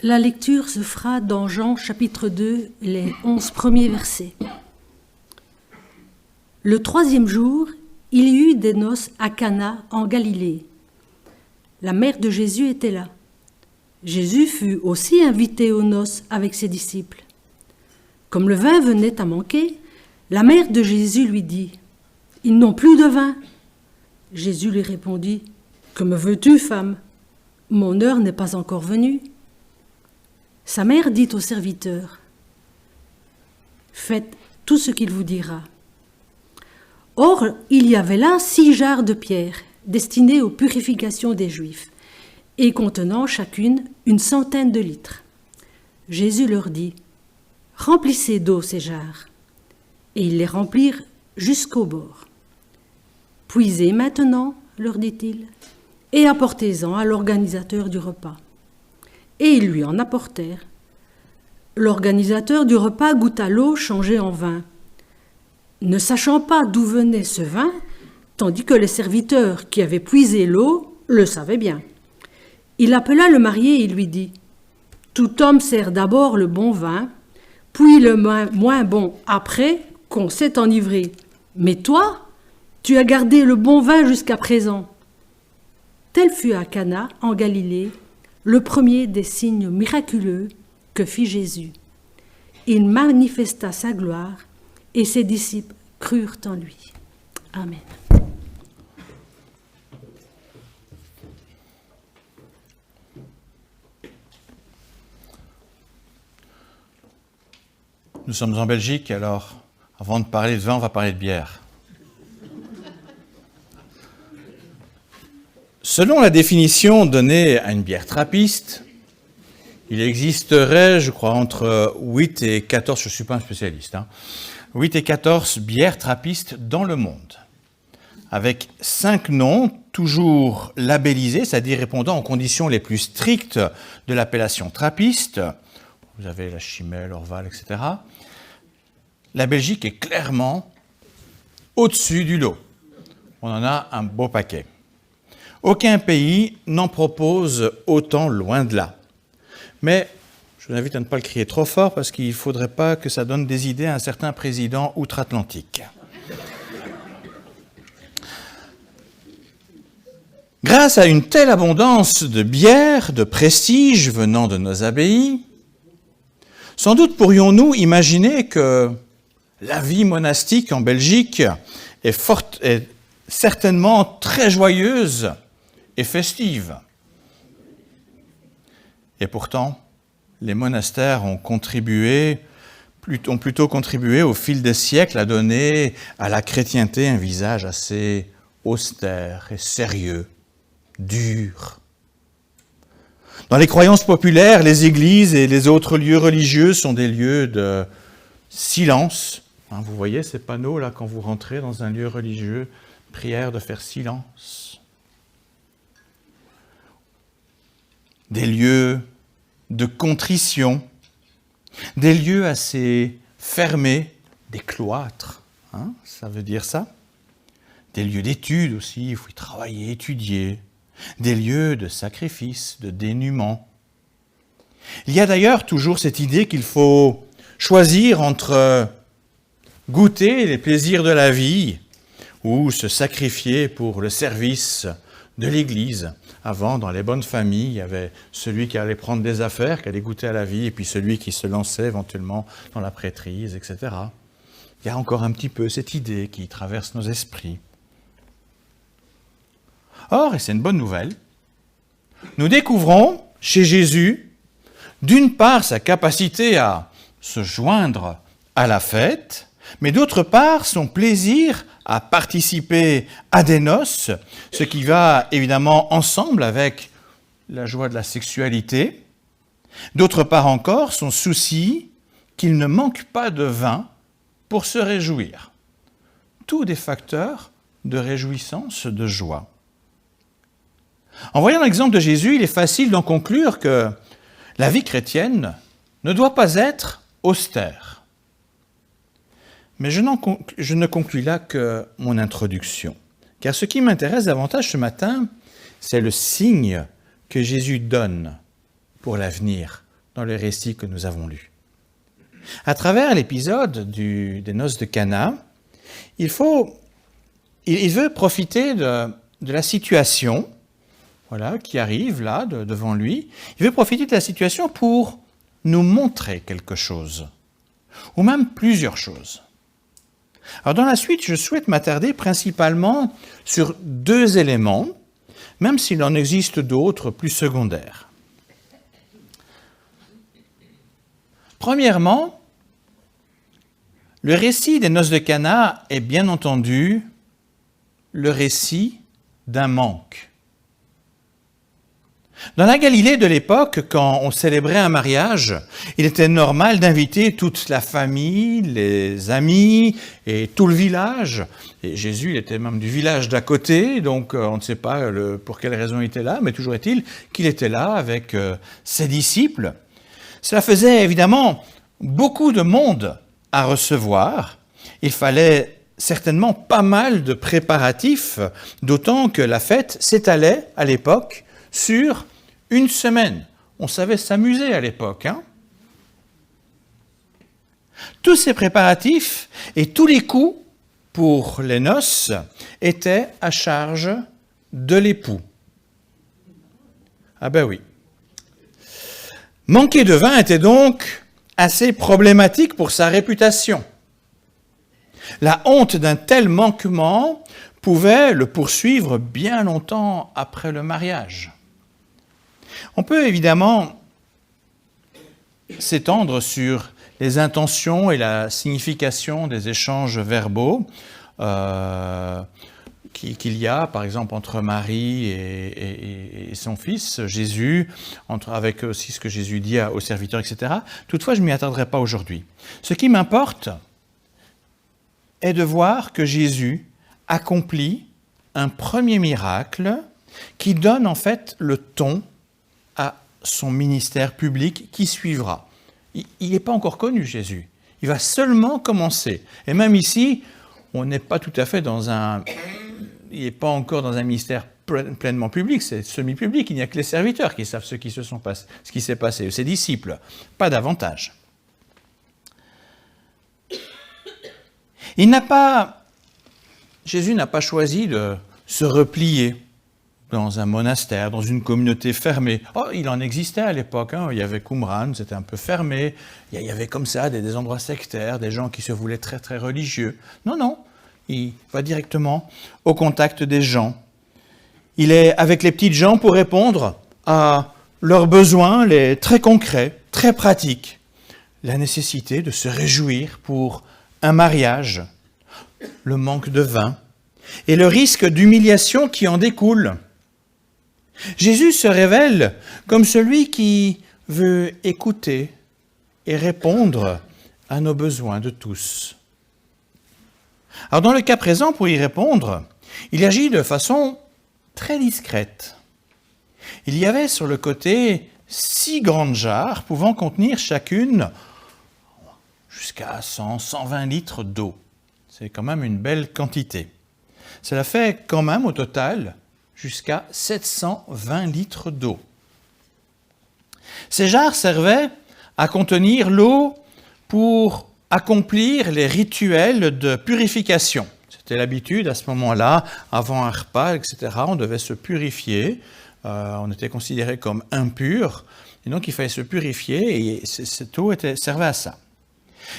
La lecture se fera dans Jean chapitre 2, les 11 premiers versets. Le 3e jour, il y eut des noces à Cana en Galilée. La mère de Jésus était là. Jésus fut aussi invité aux noces avec ses disciples. Comme le vin venait à manquer, la mère de Jésus lui dit « Ils n'ont plus de vin !» Jésus lui répondit « Que me veux-tu, femme ? Mon heure n'est pas encore venue. » Sa mère dit au serviteur « Faites tout ce qu'il vous dira. » Or, il y avait là 6 jarres de pierre, destinées aux purifications des Juifs, et contenant chacune une 100aine de litres. Jésus leur dit « Remplissez d'eau ces jarres. » Et ils les remplirent jusqu'au bord. « Puisez maintenant, leur dit-il, et apportez-en à l'organisateur du repas. » Et ils lui en apportèrent. L'organisateur du repas goûta l'eau changée en vin, ne sachant pas d'où venait ce vin, tandis que les serviteurs qui avaient puisé l'eau le savaient bien. Il appela le marié et lui dit « Tout homme sert d'abord le bon vin, puis le moins bon après qu'on s'est enivré. Mais toi, tu as gardé le bon vin jusqu'à présent. » Tel fut à Cana, en Galilée, le premier des signes miraculeux que fit Jésus. Il manifesta sa gloire et ses disciples crurent en lui. Amen. Nous sommes en Belgique, alors avant de parler de vin, on va parler de bière. Selon la définition donnée à une bière trappiste, il existerait, je crois, entre 8 et 14, je ne suis pas un spécialiste, 8 et 14 bières trappistes dans le monde, avec 5 noms, toujours labellisés, c'est-à-dire répondant aux conditions les plus strictes de l'appellation trappiste. Vous avez la Chimay, Orval, etc. La Belgique est clairement au-dessus du lot. On en a un beau paquet. Aucun pays n'en propose autant, loin de là. Mais je vous invite à ne pas le crier trop fort parce qu'il ne faudrait pas que ça donne des idées à un certain président outre-Atlantique. Grâce à une telle abondance de bières, de prestige venant de nos abbayes, sans doute pourrions-nous imaginer que la vie monastique en Belgique est certainement très joyeuse et festive. Et pourtant, les monastères ont plutôt contribué au fil des siècles à donner à la chrétienté un visage assez austère et sérieux, dur. Dans les croyances populaires, les églises et les autres lieux religieux sont des lieux de silence. Vous voyez ces panneaux là quand vous rentrez dans un lieu religieux, prière de faire silence. Des lieux de contrition, des lieux assez fermés, des cloîtres, ça veut dire ça. Des lieux d'études aussi, il faut y travailler, étudier. Des lieux de sacrifice, de dénuement. Il y a d'ailleurs toujours cette idée qu'il faut choisir entre goûter les plaisirs de la vie ou se sacrifier pour le service de l'Église. Avant, dans les bonnes familles, il y avait celui qui allait prendre des affaires, qui allait goûter à la vie, et puis celui qui se lançait éventuellement dans la prêtrise, etc. Il y a encore un petit peu cette idée qui traverse nos esprits. Or, et c'est une bonne nouvelle, nous découvrons chez Jésus, d'une part, sa capacité à se joindre à la fête, mais d'autre part, son plaisir à participer à des noces, ce qui va évidemment ensemble avec la joie de la sexualité. D'autre part encore, son souci qu'il ne manque pas de vin pour se réjouir. Tous des facteurs de réjouissance, de joie. En voyant l'exemple de Jésus, il est facile d'en conclure que la vie chrétienne ne doit pas être austère. Mais je ne conclus là que mon introduction. Car ce qui m'intéresse davantage ce matin, c'est le signe que Jésus donne pour l'avenir dans le récit que nous avons lu. À travers l'épisode des noces de Cana, il veut profiter de la situation, voilà, qui arrive là devant lui. Il veut profiter de la situation pour nous montrer quelque chose, ou même plusieurs choses. Alors dans la suite, je souhaite m'attarder principalement sur 2 éléments, même s'il en existe d'autres plus secondaires. Premièrement, le récit des noces de Cana est bien entendu le récit d'un manque. Dans la Galilée de l'époque, quand on célébrait un mariage, il était normal d'inviter toute la famille, les amis et tout le village. Et Jésus, il était même du village d'à côté, donc on ne sait pas pour quelle raison il était là, mais toujours est-il qu'il était là avec ses disciples. Cela faisait évidemment beaucoup de monde à recevoir. Il fallait certainement pas mal de préparatifs, d'autant que la fête s'étalait à l'époque sur 1 semaine. On savait s'amuser à l'époque. Tous ces préparatifs et tous les coûts pour les noces étaient à charge de l'époux. Ah ben oui. Manquer de vin était donc assez problématique pour sa réputation. La honte d'un tel manquement pouvait le poursuivre bien longtemps après le mariage. On peut évidemment s'étendre sur les intentions et la signification des échanges verbaux qu'il y a, par exemple, entre Marie et son fils, Jésus, avec aussi ce que Jésus dit aux serviteurs, etc. Toutefois, je ne m'y attardrai pas aujourd'hui. Ce qui m'importe est de voir que Jésus accomplit un premier miracle qui donne en fait le ton à son ministère public qui suivra. Il n'est pas encore connu, Jésus. Il va seulement commencer. Et même ici, on n'est pas tout à fait il n'est pas encore dans un ministère pleinement public, c'est semi-public. Il n'y a que les serviteurs qui savent ce qui s'est passé, ses disciples, pas davantage. Jésus n'a pas choisi de se replier dans un monastère, dans une communauté fermée. Oh, il en existait à l'époque, il y avait Qumran, c'était un peu fermé, il y avait comme ça des endroits sectaires, des gens qui se voulaient très très religieux. Non, il va directement au contact des gens. Il est avec les petites gens pour répondre à leurs besoins, les très concrets, très pratiques. La nécessité de se réjouir pour un mariage, le manque de vin et le risque d'humiliation qui en découle. Jésus se révèle comme celui qui veut écouter et répondre à nos besoins de tous. Alors dans le cas présent, pour y répondre, il agit de façon très discrète. Il y avait sur le côté 6 grandes jarres pouvant contenir chacune jusqu'à 100-120 litres d'eau. C'est quand même une belle quantité. Cela fait quand même au total jusqu'à 720 litres d'eau. Ces jarres servaient à contenir l'eau pour accomplir les rituels de purification. C'était l'habitude à ce moment-là, avant un repas, etc. On devait se purifier, on était considéré comme impur, et donc il fallait se purifier, et cette eau servait à ça.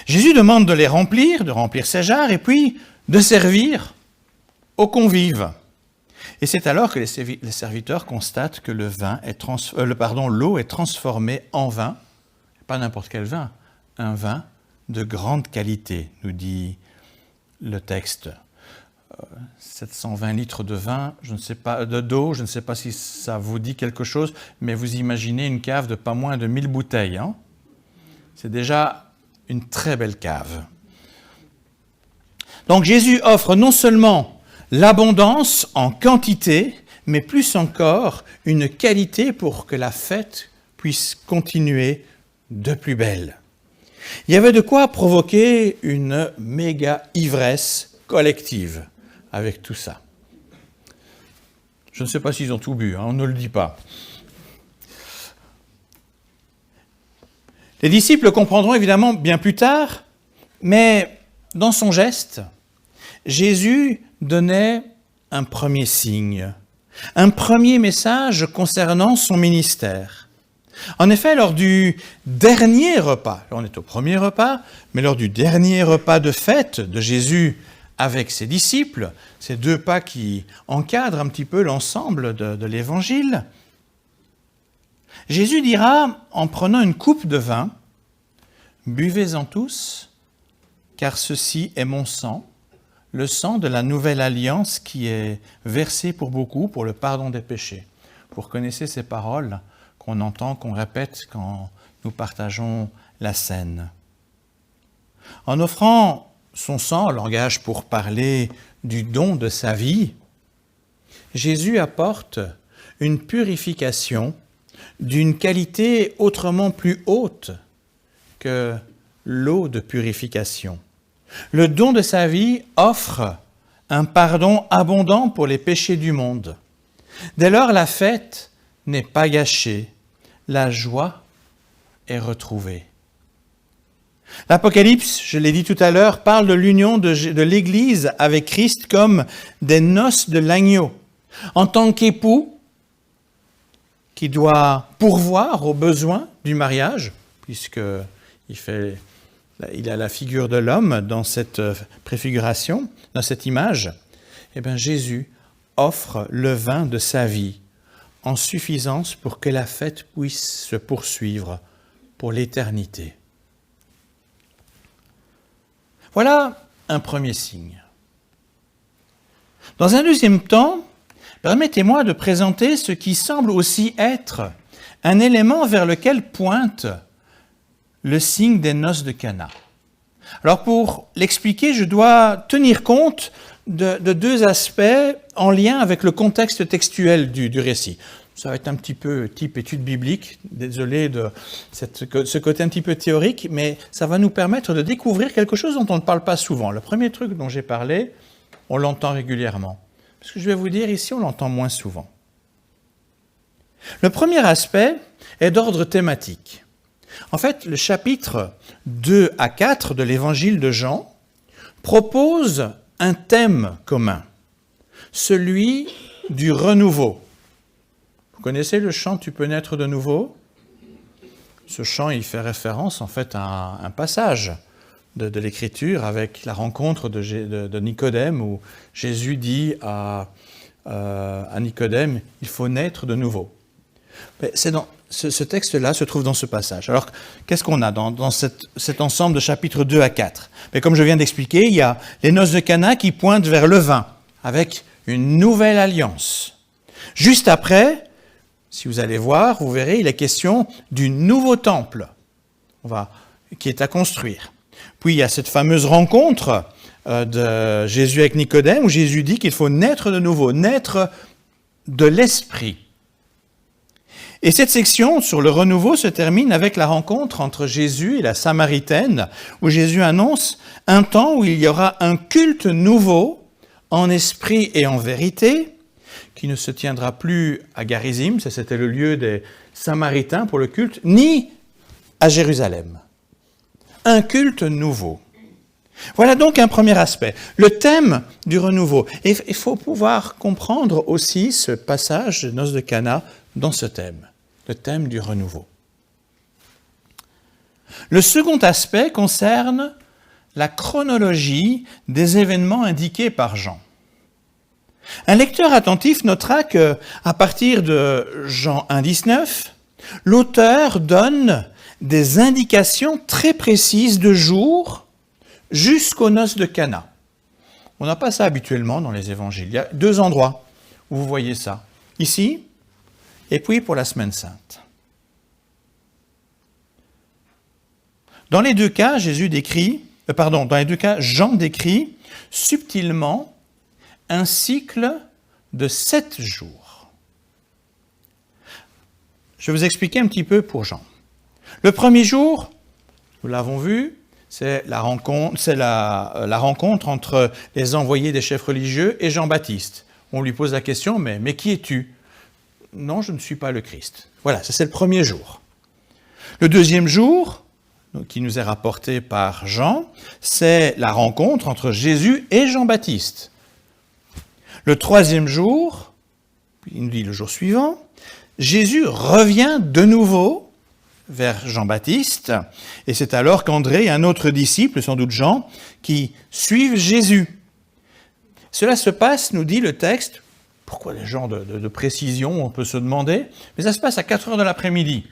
Jésus demande de remplir ces jarres, et puis de servir aux convives. Et c'est alors que les serviteurs constatent que l'eau est transformée en vin, pas n'importe quel vin, un vin de grande qualité, nous dit le texte. 720 litres de vin, d'eau, je ne sais pas si ça vous dit quelque chose, mais vous imaginez une cave de pas moins de 1000 bouteilles. C'est déjà une très belle cave. Donc Jésus offre non seulement l'abondance en quantité, mais plus encore une qualité pour que la fête puisse continuer de plus belle. Il y avait de quoi provoquer une méga ivresse collective avec tout ça. Je ne sais pas s'ils ont tout bu, on ne le dit pas. Les disciples comprendront évidemment bien plus tard, mais dans son geste, Jésus donnait un premier signe, un premier message concernant son ministère. En effet, lors du dernier repas, là on est au premier repas, mais lors du dernier repas de fête de Jésus avec ses disciples, ces deux pas qui encadrent un petit peu l'ensemble de l'Évangile, Jésus dira, en prenant une coupe de vin, « Buvez-en tous, car ceci est mon sang, le sang de la nouvelle alliance qui est versé pour beaucoup pour le pardon des péchés. » Vous reconnaissez ces paroles qu'on entend, qu'on répète quand nous partageons la scène. En offrant son sang, langage pour parler du don de sa vie, Jésus apporte une purification d'une qualité autrement plus haute que l'eau de purification. Le don de sa vie offre un pardon abondant pour les péchés du monde. Dès lors, la fête n'est pas gâchée, la joie est retrouvée. L'Apocalypse, je l'ai dit tout à l'heure, parle de l'union de l'Église avec Christ comme des noces de l'agneau. En tant qu'époux qui doit pourvoir aux besoins du mariage, puisqu'il a la figure de l'homme dans cette préfiguration, dans cette image, eh bien Jésus offre le vin de sa vie en suffisance pour que la fête puisse se poursuivre pour l'éternité. Voilà un premier signe. Dans un deuxième temps, permettez-moi de présenter ce qui semble aussi être un élément vers lequel pointe le signe des noces de Cana. Alors pour l'expliquer, je dois tenir compte de deux aspects en lien avec le contexte textuel du récit. Ça va être un petit peu type étude biblique, désolé de ce côté un petit peu théorique, mais ça va nous permettre de découvrir quelque chose dont on ne parle pas souvent. Le premier truc dont j'ai parlé, on l'entend régulièrement. Ce que je vais vous dire ici, on l'entend moins souvent. Le premier aspect est d'ordre thématique. En fait, le chapitre 2 à 4 de l'évangile de Jean propose un thème commun, celui du renouveau. Vous connaissez le chant « Tu peux naître de nouveau » ? Ce chant, il fait référence en fait à un passage de l'Écriture avec la rencontre de Nicodème où Jésus dit à Nicodème « Il faut naître de nouveau ». Ce texte-là se trouve dans ce passage. Alors, qu'est-ce qu'on a dans cet ensemble de chapitres 2 à 4 ? Mais comme je viens d'expliquer, il y a les noces de Cana qui pointent vers le vin, avec une nouvelle alliance. Juste après, si vous allez voir, vous verrez, il est question du nouveau temple qui est à construire. Puis il y a cette fameuse rencontre de Jésus avec Nicodème, où Jésus dit qu'il faut naître de nouveau, naître de l'esprit. Et cette section sur le renouveau se termine avec la rencontre entre Jésus et la Samaritaine, où Jésus annonce un temps où il y aura un culte nouveau, en esprit et en vérité, qui ne se tiendra plus à Garizim, ça c'était le lieu des Samaritains pour le culte, ni à Jérusalem. Un culte nouveau. Voilà donc un premier aspect, le thème du renouveau. Et il faut pouvoir comprendre aussi ce passage de Noces de Cana dans ce thème, le thème du renouveau. Le second aspect concerne la chronologie des événements indiqués par Jean. Un lecteur attentif notera qu'à partir de Jean 1,19, l'auteur donne des indications très précises de jour jusqu'aux noces de Cana. On n'a pas ça habituellement dans les évangiles. Il y a deux endroits où vous voyez ça. Ici, et puis pour la Semaine Sainte. Dans les deux cas, Jean décrit subtilement un cycle de 7 jours. Je vais vous expliquer un petit peu pour Jean. Le premier jour, nous l'avons vu, c'est la rencontre entre les envoyés des chefs religieux et Jean-Baptiste. On lui pose la question, mais qui es-tu ? Non, je ne suis pas le Christ. Voilà, ça c'est le premier jour. Le deuxième jour, qui nous est rapporté par Jean, c'est la rencontre entre Jésus et Jean-Baptiste. Le 3e jour, il nous dit le jour suivant, Jésus revient de nouveau vers Jean-Baptiste, et c'est alors qu'André et un autre disciple, sans doute Jean, qui suivent Jésus. Cela se passe, nous dit le texte, pourquoi les genres de précision, on peut se demander, mais ça se passe à 4 heures de l'après-midi.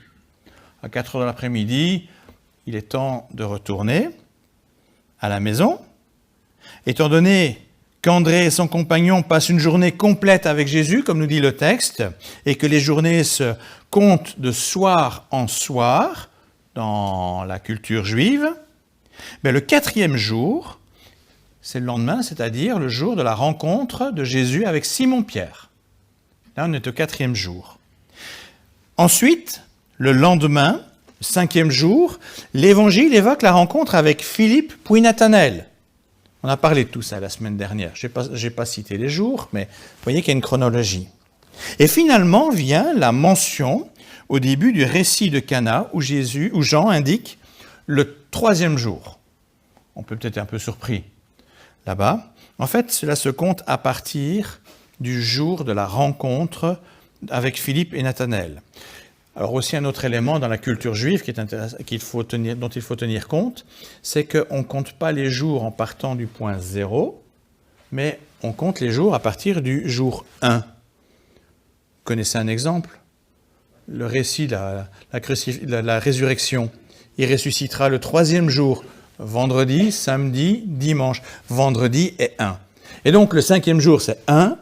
À 4 heures de l'après-midi, il est temps de retourner à la maison. Étant donné qu'André et son compagnon passent une journée complète avec Jésus, comme nous dit le texte, et que les journées se comptent de soir en soir dans la culture juive, mais le 4e jour, c'est le lendemain, c'est-à-dire le jour de la rencontre de Jésus avec Simon-Pierre. Là, on est au 4e jour. Ensuite, le lendemain, le 5e jour, l'Évangile évoque la rencontre avec Philippe puis Nathanaël. On a parlé de tout ça la semaine dernière. Je n'ai pas cité les jours, mais vous voyez qu'il y a une chronologie. Et finalement vient la mention au début du récit de Cana où Jean indique le 3e jour. On peut peut-être être un peu surpris là-bas. En fait, cela se compte à partir du jour de la rencontre avec Philippe et Nathanaël. Alors aussi un autre élément dans la culture juive dont il faut tenir compte, c'est qu'on ne compte pas les jours en partant du point 0, mais on compte les jours à partir du jour 1. Vous connaissez un exemple? Le récit de la résurrection. Il ressuscitera le 3e jour, vendredi, samedi, dimanche. Vendredi est 1. Et donc le 5e jour, c'est 1.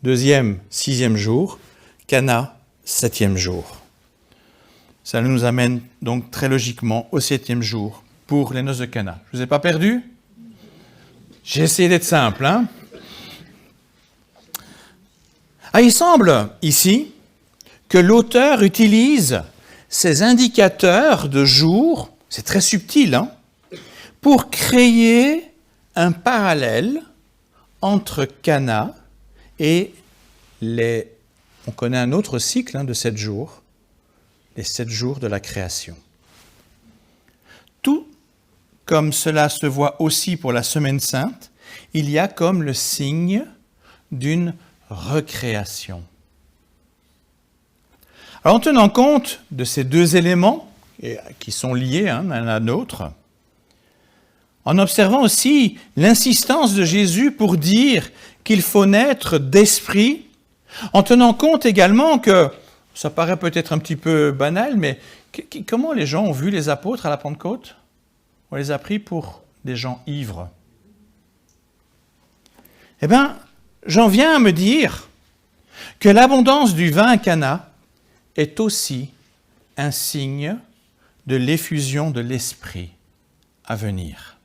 2e, 6e jour. Cana, 7e jour. Ça nous amène donc très logiquement au 7e jour pour les noces de Cana. Je ne vous ai pas perdu? J'ai essayé d'être simple, hein? Il semble ici que l'auteur utilise ces indicateurs de jour, c'est très subtil, hein, pour créer un parallèle entre Cana et on connaît un autre cycle de 7 jours, les 7 jours de la création. Tout comme cela se voit aussi pour la Semaine Sainte, il y a comme le signe d'une recréation. Alors en tenant compte de ces deux éléments qui sont liés l'un à l'autre, en observant aussi l'insistance de Jésus pour dire qu'il faut naître d'esprit, en tenant compte également que, ça paraît peut-être un petit peu banal, mais comment les gens ont vu les apôtres à la Pentecôte? On les a pris pour des gens ivres. Eh bien, j'en viens à me dire que l'abondance du vin à Cana est aussi un signe de l'effusion de l'Esprit à venir.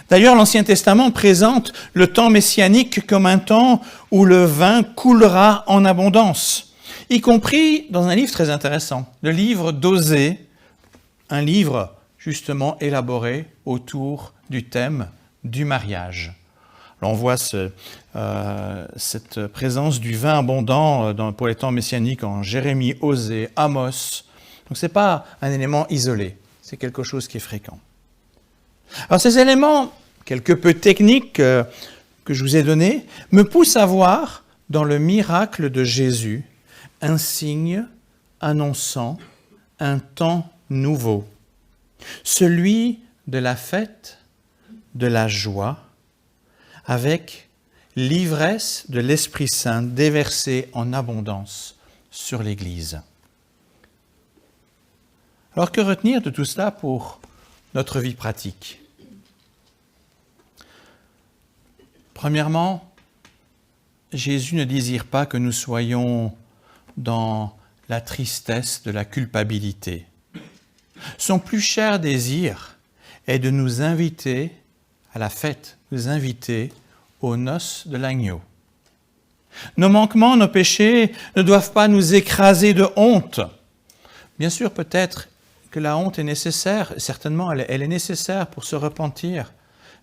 D'ailleurs, l'Ancien Testament présente le temps messianique comme un temps où le vin coulera en abondance, y compris dans un livre très intéressant, le livre d'Osée, un livre justement élaboré autour du thème du mariage. Alors on voit cette présence du vin abondant pour les temps messianiques en Jérémie, Osée, Amos. Donc ce n'est pas un élément isolé, c'est quelque chose qui est fréquent. Alors ces éléments, quelque peu techniques que je vous ai donnés, me poussent à voir dans le miracle de Jésus un signe annonçant un temps nouveau, celui de la fête, de la joie, avec l'ivresse de l'Esprit Saint déversée en abondance sur l'Église. Alors que retenir de tout cela pour notre vie pratique? Premièrement, Jésus ne désire pas que nous soyons dans la tristesse de la culpabilité. Son plus cher désir est de nous inviter à la fête, nous inviter aux noces de l'agneau. Nos manquements, nos péchés ne doivent pas nous écraser de honte. Bien sûr, peut-être que la honte est nécessaire, certainement elle est nécessaire pour se repentir,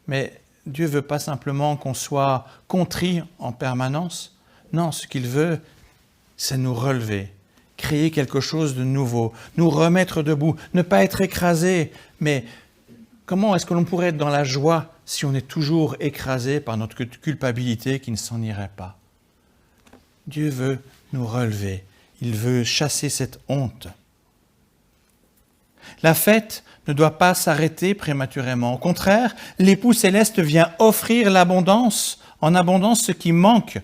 mais Dieu ne veut pas simplement qu'on soit contrit en permanence. Non, ce qu'il veut, c'est nous relever, créer quelque chose de nouveau, nous remettre debout, ne pas être écrasé. Mais comment est-ce que l'on pourrait être dans la joie si on est toujours écrasé par notre culpabilité qui ne s'en irait pas? Dieu veut nous relever, il veut chasser cette honte. La fête ne doit pas s'arrêter prématurément. Au contraire, l'époux céleste vient offrir l'abondance, en abondance ce qui manque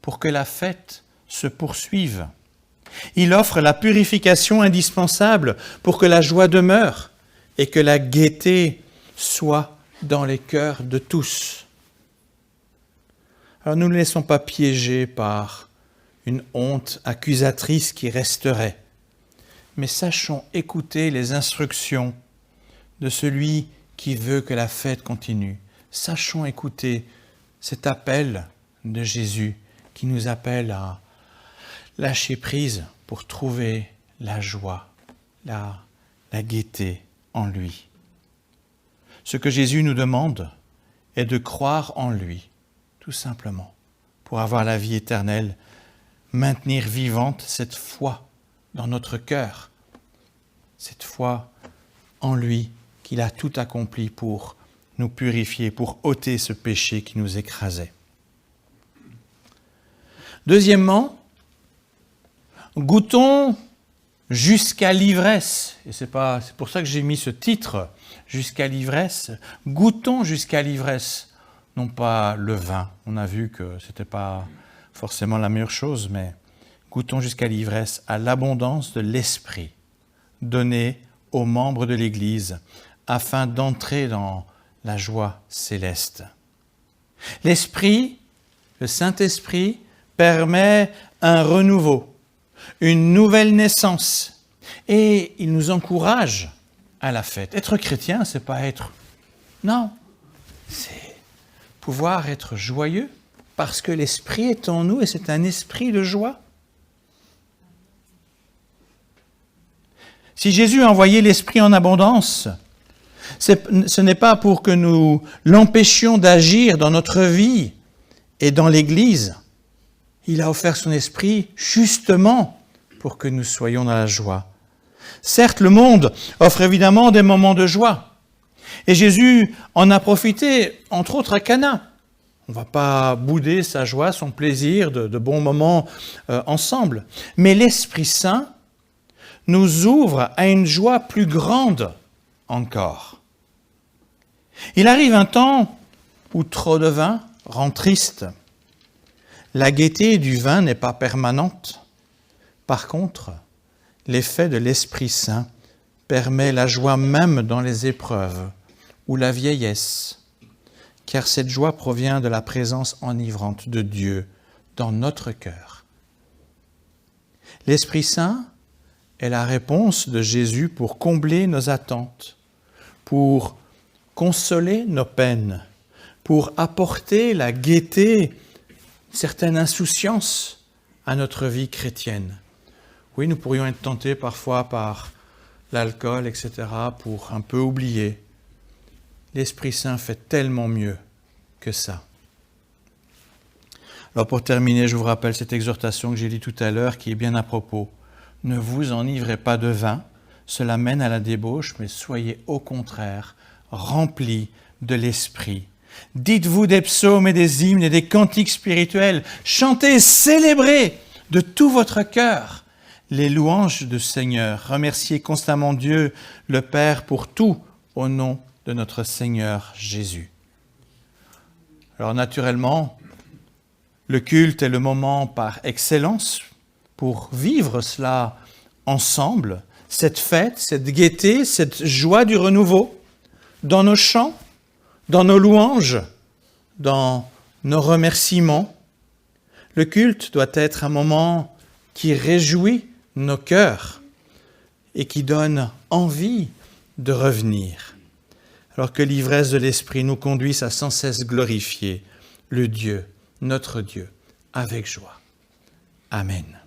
pour que la fête se poursuive. Il offre la purification indispensable pour que la joie demeure et que la gaieté soit dans les cœurs de tous. Alors ne nous laissons pas piéger par une honte accusatrice qui resterait, mais sachons écouter les instructions de celui qui veut que la fête continue. Sachons écouter cet appel de Jésus qui nous appelle à lâcher prise pour trouver la joie, la gaieté en lui. Ce que Jésus nous demande est de croire en lui, tout simplement, pour avoir la vie éternelle, maintenir vivante cette foi dans notre cœur, cette foi en lui qu'il a tout accompli pour nous purifier, pour ôter ce péché qui nous écrasait. Deuxièmement, goûtons jusqu'à l'ivresse. Et c'est pour ça que j'ai mis ce titre, jusqu'à l'ivresse. Goûtons jusqu'à l'ivresse. Non pas le vin, on a vu que ce n'était pas forcément la meilleure chose, mais goûtons jusqu'à l'ivresse à l'abondance de l'Esprit donné aux membres de l'Église afin d'entrer dans la joie céleste. L'Esprit, le Saint-Esprit, permet un renouveau, une nouvelle naissance, et il nous encourage à la fête. Être chrétien, c'est pas être... Non, c'est pouvoir être joyeux parce que l'Esprit est en nous et c'est un esprit de joie. Si Jésus a envoyé l'Esprit en abondance, ce n'est pas pour que nous l'empêchions d'agir dans notre vie et dans l'Église. Il a offert son Esprit justement pour que nous soyons dans la joie. Certes, le monde offre évidemment des moments de joie. Et Jésus en a profité, entre autres à Cana. On ne va pas bouder sa joie, son plaisir de bons moments ensemble. Mais l'Esprit Saint nous ouvre à une joie plus grande encore. Il arrive un temps où trop de vin rend triste. La gaieté du vin n'est pas permanente. Par contre, l'effet de l'Esprit Saint permet la joie même dans les épreuves ou la vieillesse, car cette joie provient de la présence enivrante de Dieu dans notre cœur. L'Esprit Saint est la réponse de Jésus pour combler nos attentes, pour consoler nos peines, pour apporter la gaieté, certaine insouciance à notre vie chrétienne. Oui, nous pourrions être tentés parfois par l'alcool, etc., pour un peu oublier. L'Esprit Saint fait tellement mieux que ça. Alors pour terminer, je vous rappelle cette exhortation que j'ai lue tout à l'heure qui est bien à propos. Ne vous enivrez pas de vin, cela mène à la débauche, mais soyez au contraire remplis de l'Esprit. Dites-vous des psaumes et des hymnes et des cantiques spirituels. Chantez, célébrez de tout votre cœur les louanges du Seigneur. Remerciez constamment Dieu, le Père, pour tout au nom de notre Seigneur Jésus. Alors naturellement, le culte est le moment par excellence pour vivre cela ensemble, cette fête, cette gaieté, cette joie du renouveau, dans nos chants, dans nos louanges, dans nos remerciements. Le culte doit être un moment qui réjouit nos cœurs et qui donne envie de revenir, alors que l'ivresse de l'Esprit nous conduise à sans cesse glorifier le Dieu, notre Dieu, avec joie. Amen.